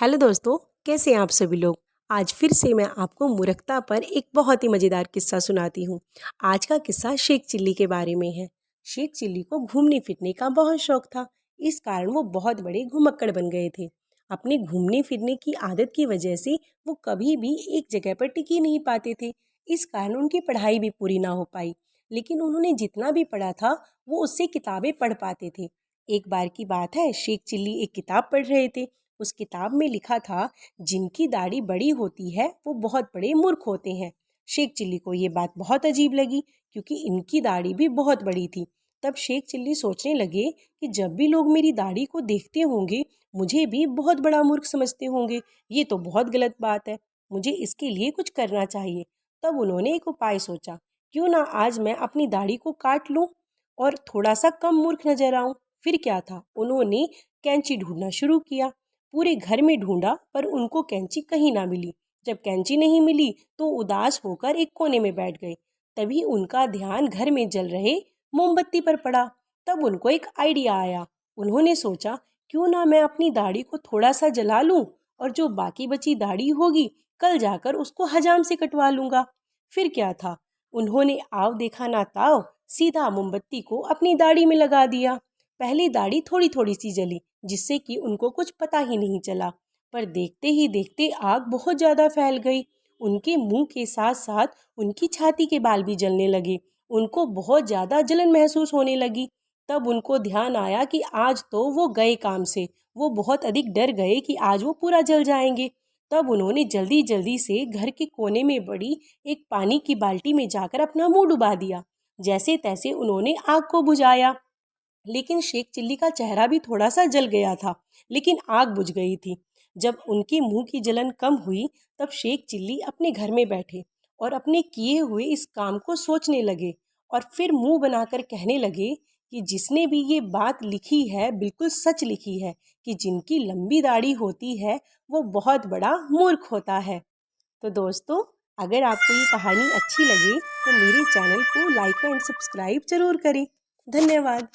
Hello दोस्तों, कैसे हैं आप सभी लोग। आज फिर से मैं आपको मूर्खता पर एक बहुत ही मज़ेदार किस्सा सुनाती हूँ। आज का किस्सा शेख चिल्ली के बारे में है। शेख चिल्ली को घूमने फिरने का बहुत शौक था। इस कारण वो बहुत बड़े घुमक्कड़ बन गए थे। अपने घूमने फिरने की आदत की वजह से वो कभी भी एक जगह पर टिक ही नहीं पाते थे। इस कारण उनकी पढ़ाई भी पूरी ना हो पाई। लेकिन उन्होंने जितना भी पढ़ा था वो उससे किताबें पढ़ पाते थे। एक बार की बात है, शेख चिल्ली एक किताब पढ़ रहे थे। उस किताब में लिखा था, जिनकी दाढ़ी बड़ी होती है वो बहुत बड़े मूर्ख होते हैं। शेख चिल्ली को ये बात बहुत अजीब लगी, क्योंकि इनकी दाढ़ी भी बहुत बड़ी थी। तब शेख चिल्ली सोचने लगे कि जब भी लोग मेरी दाढ़ी को देखते होंगे मुझे भी बहुत बड़ा मूर्ख समझते होंगे। ये तो बहुत गलत बात है, मुझे इसके लिए कुछ करना चाहिए। तब उन्होंने एक उपाय सोचा, क्यों ना आज मैं अपनी दाढ़ी को काट लूं और थोड़ा सा कम मूर्ख नजर आऊं। फिर क्या था, उन्होंने कैंची ढूंढना शुरू किया। पूरे घर में ढूंढा पर उनको कैंची कहीं ना मिली। जब कैंची नहीं मिली तो उदास होकर एक कोने में बैठ गए। तभी उनका ध्यान घर में जल रहे मोमबत्ती पर पड़ा। तब उनको एक आइडिया आया। उन्होंने सोचा, क्यों ना मैं अपनी दाढ़ी को थोड़ा सा जला लूं और जो बाकी बची दाढ़ी होगी कल जाकर उसको हजाम से कटवा लूंगा। फिर क्या था, उन्होंने आव देखा ना ताव, सीधा मोमबत्ती को अपनी दाढ़ी में लगा दिया। पहली दाढ़ी थोड़ी थोड़ी सी जली, जिससे कि उनको कुछ पता ही नहीं चला। पर देखते ही देखते आग बहुत ज़्यादा फैल गई। उनके मुंह के साथ साथ उनकी छाती के बाल भी जलने लगे। उनको बहुत ज़्यादा जलन महसूस होने लगी। तब उनको ध्यान आया कि आज तो वो गए काम से। वो बहुत अधिक डर गए कि आज वो पूरा जल जाएंगे। तब उन्होंने जल्दी जल्दी से घर के कोने में बड़ी एक पानी की बाल्टी में जाकर अपना मुंह डुबा दिया। जैसे तैसे उन्होंने आग को बुझाया। लेकिन शेख चिल्ली का चेहरा भी थोड़ा सा जल गया था, लेकिन आग बुझ गई थी। जब उनके मुंह की जलन कम हुई तब शेख चिल्ली अपने घर में बैठे और अपने किए हुए इस काम को सोचने लगे। और फिर मुंह बनाकर कहने लगे कि जिसने भी ये बात लिखी है बिल्कुल सच लिखी है कि जिनकी लंबी दाढ़ी होती है वो बहुत बड़ा मूर्ख होता है। तो दोस्तों, अगर आपको ये कहानी अच्छी लगे तो मेरे चैनल को लाइक एंड सब्सक्राइब जरूर करें। धन्यवाद।